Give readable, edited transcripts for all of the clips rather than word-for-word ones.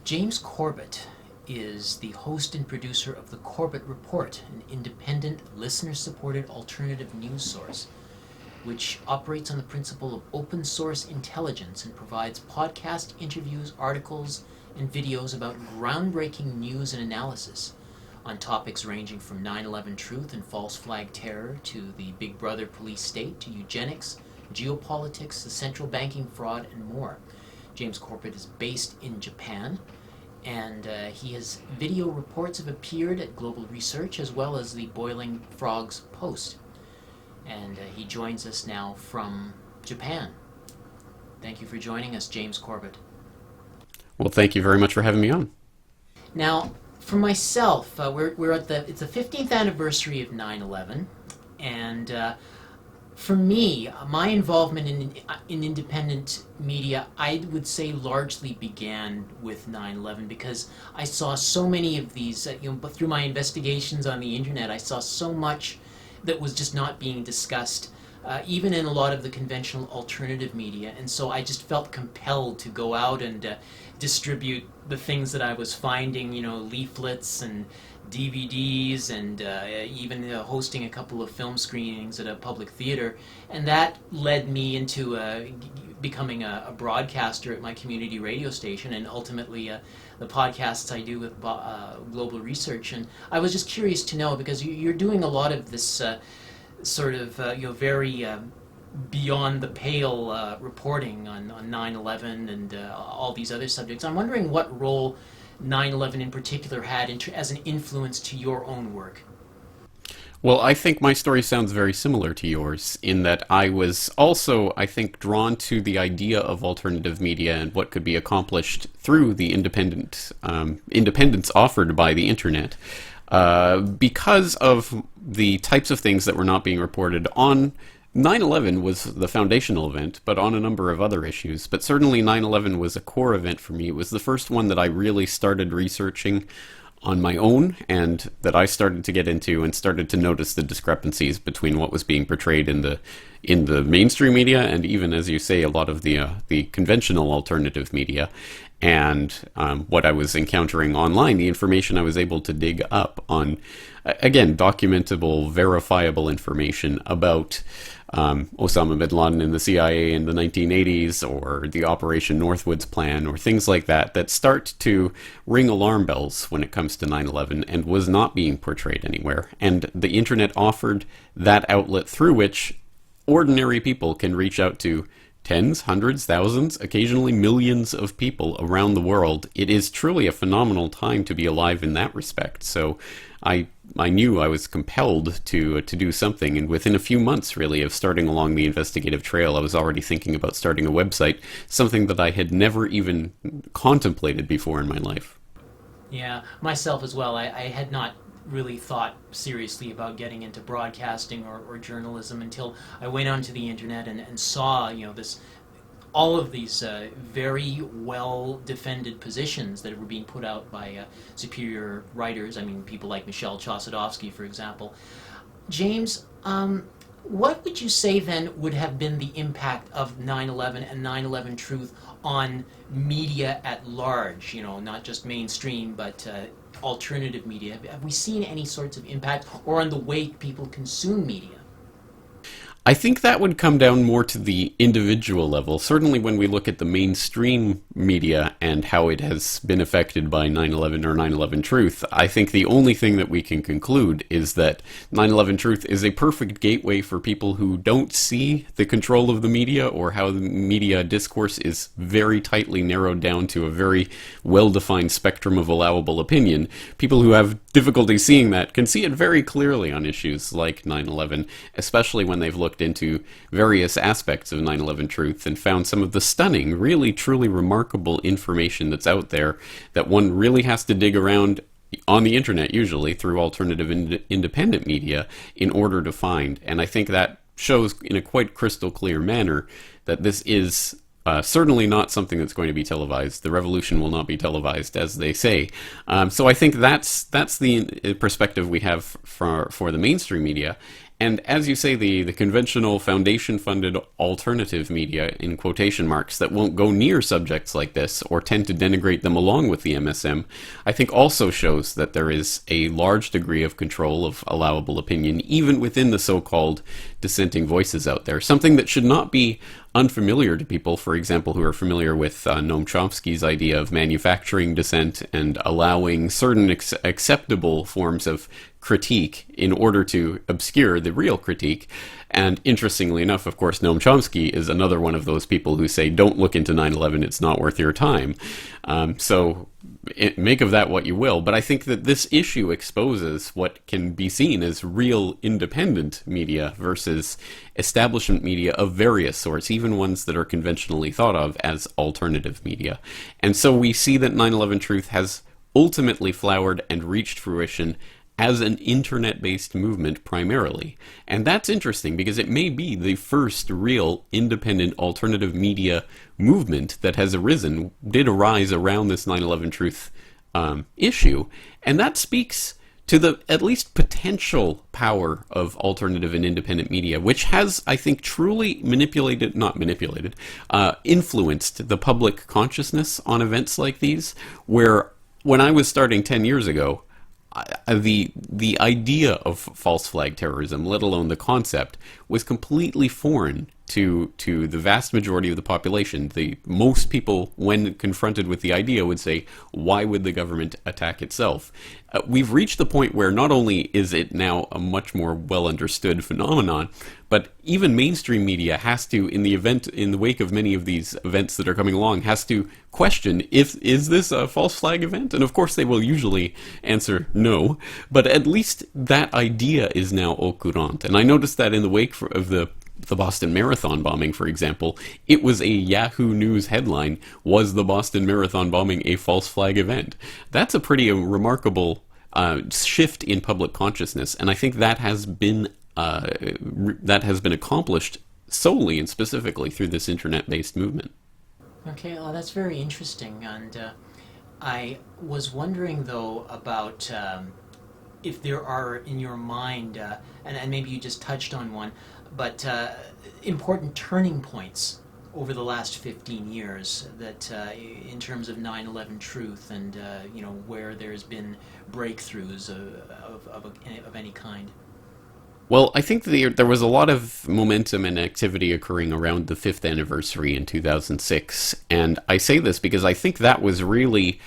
James Corbett is the host and producer of the Corbett Report, an independent, listener-supported alternative news source, which operates on the principle of open source intelligence and provides podcast interviews, articles, and videos about groundbreaking news and analysis on topics ranging from 9/11 truth and false flag terror to the Big Brother police state to eugenics, geopolitics, the central banking fraud, and more. James Corbett is based in Japan, and his video reports have appeared at Global Research as well as the Boiling Frogs Post. And he joins us now from Japan. Thank you for joining us, James Corbett. Well, thank you very much for having me on. Now, for myself, we're at it's the 15th anniversary of 9/11, and for me, my involvement in independent media, I would say, largely began with 9/11 because I saw so many of these. But through my investigations on the internet, I saw so much that was just not being discussed, even in a lot of the conventional alternative media. And so I just felt compelled to go out and distribute the things that I was finding, leaflets and DVDs, and even hosting a couple of film screenings at a public theater. And that led me into becoming a broadcaster at my community radio station, and ultimately the podcasts I do with Global Research. And I was just curious to know, because you're doing a lot of this sort of very beyond the pale reporting on 9/11 and all these other subjects. I'm wondering what role 9/11 in particular had as an influence to your own work. Well, I think my story sounds very similar to yours in that I was also, I think, drawn to the idea of alternative media and what could be accomplished through the independence offered by the internet because of the types of things that were not being reported on. 9/11 was the foundational event, but on a number of other issues. But certainly 9/11 was a core event for me. It was the first one that I really started researching on my own, and that I started to get into and started to notice the discrepancies between what was being portrayed in the mainstream media and even, as you say, a lot of the conventional alternative media, and what I was encountering online, the information I was able to dig up on, again, documentable, verifiable information about Osama bin Laden and the CIA in the 1980s, or the Operation Northwoods plan, or things like that start to ring alarm bells when it comes to 9/11 and was not being portrayed anywhere. And the internet offered that outlet through which ordinary people can reach out to tens, hundreds, thousands, occasionally millions of people around the world. It is truly a phenomenal time to be alive in that respect. So I knew I was compelled to do something, and within a few months, really, of starting along the investigative trail, I was already thinking about starting a website, something that I had never even contemplated before in my life. Yeah, myself as well. I had not really thought seriously about getting into broadcasting or journalism until I went onto the internet and saw all of these very well defended positions that were being put out by superior writers. I mean, people like Michelle Chossudovsky, for example. James, what would you say then would have been the impact of 9/11 and 9/11 truth on media at large? Not just mainstream, but alternative media. Have we seen any sorts of impact, or on the way people consume media? I think that would come down more to the individual level. Certainly when we look at the mainstream media and how it has been affected by 9/11 or 9/11 Truth, I think the only thing that we can conclude is that 9/11 Truth is a perfect gateway for people who don't see the control of the media, or how the media discourse is very tightly narrowed down to a very well-defined spectrum of allowable opinion. People who have difficulty seeing that can see it very clearly on issues like 9/11, especially when they've looked into various aspects of 9/11 Truth and found some of the stunning, really truly remarkable information that's out there that one really has to dig around on the internet, usually through alternative independent media, in order to find. And I think that shows in a quite crystal clear manner that this is certainly not something that's going to be televised. The revolution will not be televised, as they say. So I think that's the perspective we have for the mainstream media. And as you say, the conventional foundation-funded alternative media, in quotation marks, that won't go near subjects like this or tend to denigrate them along with the MSM, I think also shows that there is a large degree of control of allowable opinion, even within the so-called dissenting voices out there. Something that should not be unfamiliar to people, for example, who are familiar with Noam Chomsky's idea of manufacturing dissent and allowing certain acceptable forms of critique in order to obscure the real critique. And interestingly enough, of course, Noam Chomsky is another one of those people who say, don't look into 9/11, it's not worth your time. So make of that what you will. But I think that this issue exposes what can be seen as real independent media versus establishment media of various sorts, even ones that are conventionally thought of as alternative media. And so we see that 9/11 Truth has ultimately flowered and reached fruition as an internet-based movement primarily. And that's interesting because it may be the first real independent alternative media movement that has did arise around this 9/11 Truth issue. And that speaks to the at least potential power of alternative and independent media, which has, I think, truly influenced the public consciousness on events like these, where when I was starting 10 years ago, the idea of false flag terrorism, let alone the concept, was completely foreign to the vast majority of the population. Most people, when confronted with the idea, would say, why would the government attack itself? We've reached the point where not only is it now a much more well-understood phenomenon, but even mainstream media has to, in the wake of many of these events that are coming along, has to question, is this a false flag event? And of course they will usually answer no, but at least that idea is now au courant. And I noticed that in the wake of the Boston Marathon bombing, for example, it was a Yahoo News headline, was the Boston Marathon bombing a false flag event? That's a pretty remarkable shift in public consciousness, and I think that has been accomplished solely and specifically through this internet-based movement. Okay, well, that's very interesting, and I was wondering, though, about if there are, in your mind, and maybe you just touched on one, but important turning points over the last 15 years that in terms of 9/11 Truth and where there's been breakthroughs of any kind. Well, I think there was a lot of momentum and activity occurring around the 5th anniversary in 2006, and I say this because I think that was really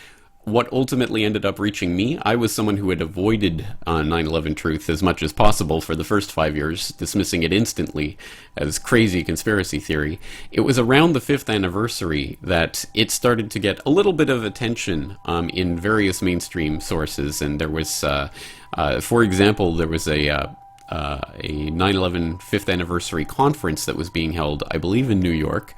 what ultimately ended up reaching me. I was someone who had avoided 9/11 Truth as much as possible for the first 5 years, dismissing it instantly as crazy conspiracy theory. It was around the 5th anniversary that it started to get a little bit of attention in various mainstream sources, and there was, for example, there was a 9/11 5th anniversary conference that was being held, I believe, in New York,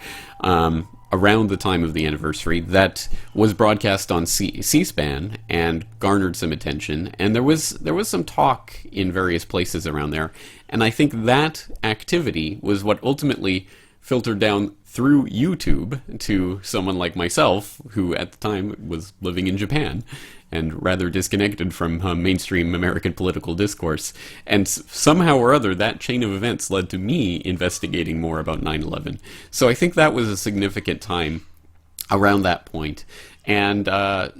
around the time of the anniversary, that was broadcast on C-SPAN and garnered some attention, and there was some talk in various places around there, and I think that activity was what ultimately filtered down through YouTube to someone like myself, who at the time was living in Japan and rather disconnected from mainstream American political discourse. And somehow or other, that chain of events led to me investigating more about 9/11. So I think that was a significant time around that point. And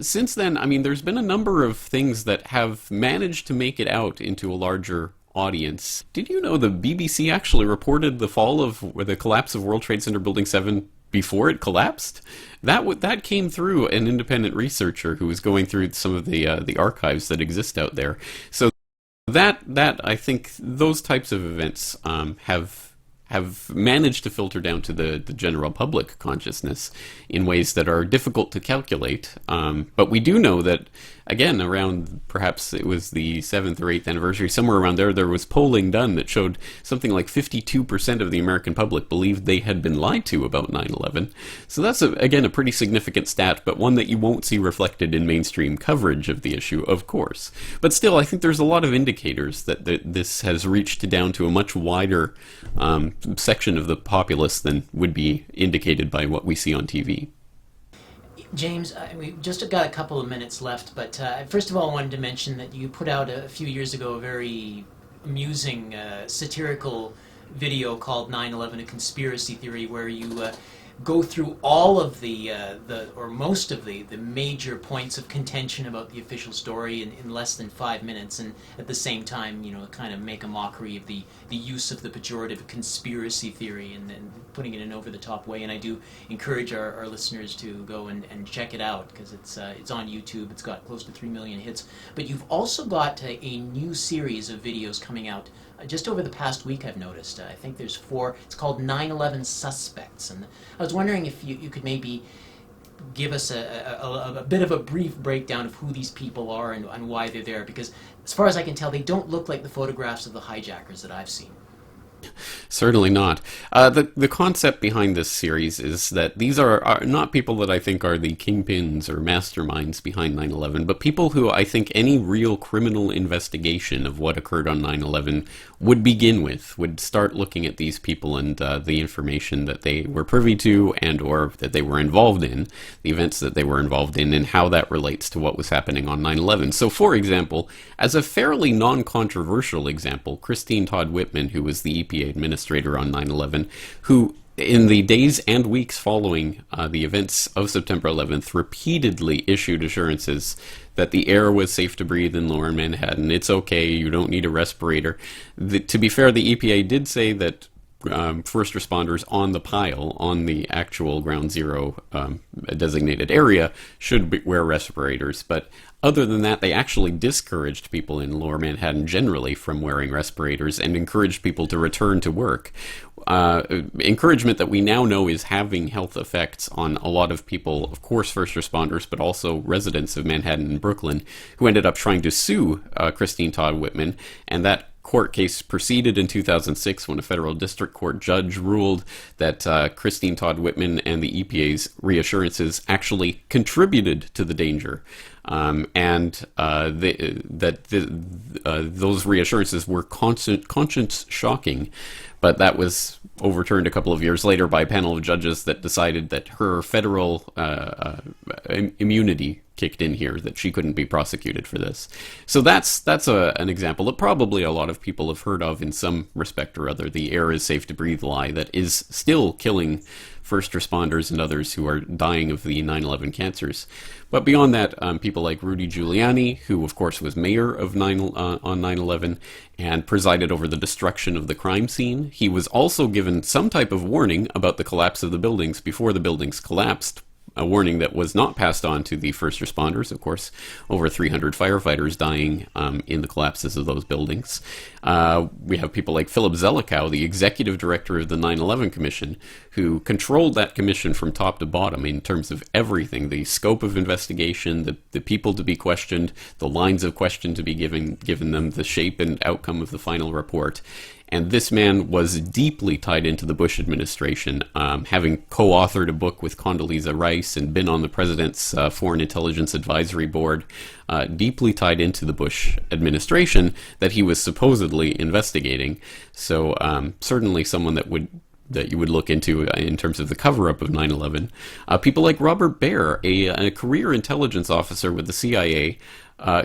since then, I mean, there's been a number of things that have managed to make it out into a larger audience. Did you know the BBC actually reported the collapse of World Trade Center Building 7 before it collapsed? That came through an independent researcher who was going through some of the archives that exist out there. So that I think those types of events have managed to filter down to the general public consciousness in ways that are difficult to calculate. But we do know that, again, around perhaps it was the 7th or 8th anniversary, somewhere around there was polling done that showed something like 52% of the American public believed they had been lied to about 9/11. So that's, again, a pretty significant stat, but one that you won't see reflected in mainstream coverage of the issue, of course. But still, I think there's a lot of indicators that this has reached down to a much wider section of the populace than would be indicated by what we see on TV. James, we've just got a couple of minutes left, but first of all, I wanted to mention that you put out a few years ago a very amusing satirical video called 9/11: A Conspiracy Theory, where you go through all of the or most of the major points of contention about the official story in less than 5 minutes, and at the same time, kind of make a mockery of the use of the pejorative conspiracy theory and putting it in an over-the-top way. And I do encourage our listeners to go and check it out, because it's on YouTube. It's got close to 3 million hits. But you've also got a new series of videos coming out just over the past week, I've noticed. I think there's 4. It's called 9/11 Suspects. And I was wondering if you could maybe give us a bit of a brief breakdown of who these people are and why they're there, because as far as I can tell, they don't look like the photographs of the hijackers that I've seen. Certainly not. The concept behind this series is that these are not people that I think are the kingpins or masterminds behind 9/11, but people who I think any real criminal investigation of what occurred on 9/11 would begin with, would start looking at these people and the information that they were privy to and or that they were involved in, the events that they were involved in, and how that relates to what was happening on 9/11. So, for example, as a fairly non-controversial example, Christine Todd Whitman, who was the EPA administrator on 9/11, who in the days and weeks following the events of September 11th repeatedly issued assurances that the air was safe to breathe in lower Manhattan. It's okay, you don't need a respirator. To be fair, the EPA did say that first responders on the pile, on the actual ground zero designated area, should wear respirators. But other than that, they actually discouraged people in lower Manhattan generally from wearing respirators and encouraged people to return to work. Encouragement that we now know is having health effects on a lot of people, of course first responders, but also residents of Manhattan and Brooklyn, who ended up trying to sue Christine Todd Whitman, and that court case proceeded in 2006 when a federal district court judge ruled that Christine Todd Whitman and the EPA's reassurances actually contributed to the danger, and those reassurances were conscience shocking. But that was overturned a couple of years later by a panel of judges that decided that her federal immunity kicked in here, that she couldn't be prosecuted for this. So that's an example that probably a lot of people have heard of in some respect or other, the air is safe to breathe lie that is still killing first responders and others who are dying of the 9/11 cancers. But beyond that, people like Rudy Giuliani, who of course was mayor of on 9/11 and presided over the destruction of the crime scene. He was also given some type of warning about the collapse of the buildings before the buildings collapsed, a warning that was not passed on to the first responders. Of course, over 300 firefighters dying in the collapses of those buildings. We have people like Philip Zelikow, the executive director of the 9/11 Commission, who controlled that commission from top to bottom in terms of everything, the scope of investigation, the people to be questioned, the lines of question to be given them, the shape and outcome of the final report. And this man was deeply tied into the Bush administration, having co-authored a book with Condoleezza Rice and been on the president's Foreign Intelligence Advisory Board, deeply tied into the Bush administration that he was supposedly investigating. So certainly someone that you would look into in terms of the cover-up of 9/11. People like Robert Baer, a career intelligence officer with the CIA,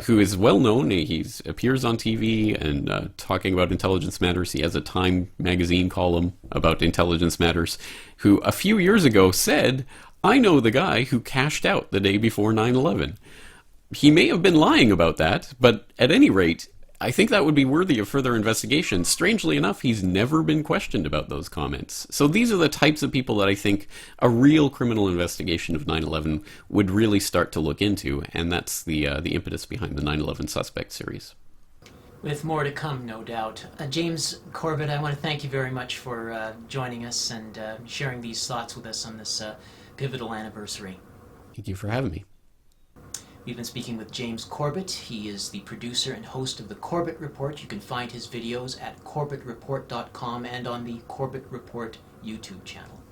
who is well known. He appears on TV and talking about intelligence matters. He has a Time magazine column about intelligence matters, who a few years ago said, "I know the guy who cashed out the day before 9/11. He may have been lying about that, but at any rate, I think that would be worthy of further investigation. Strangely enough, he's never been questioned about those comments. So these are the types of people that I think a real criminal investigation of 9/11 would really start to look into, and that's the impetus behind the 9/11 Suspect series. With more to come, no doubt. James Corbett, I want to thank you very much for joining us and sharing these thoughts with us on this pivotal anniversary. Thank you for having me. We've been speaking with James Corbett. He is the producer and host of the Corbett Report. You can find his videos at corbettreport.com and on the Corbett Report YouTube channel.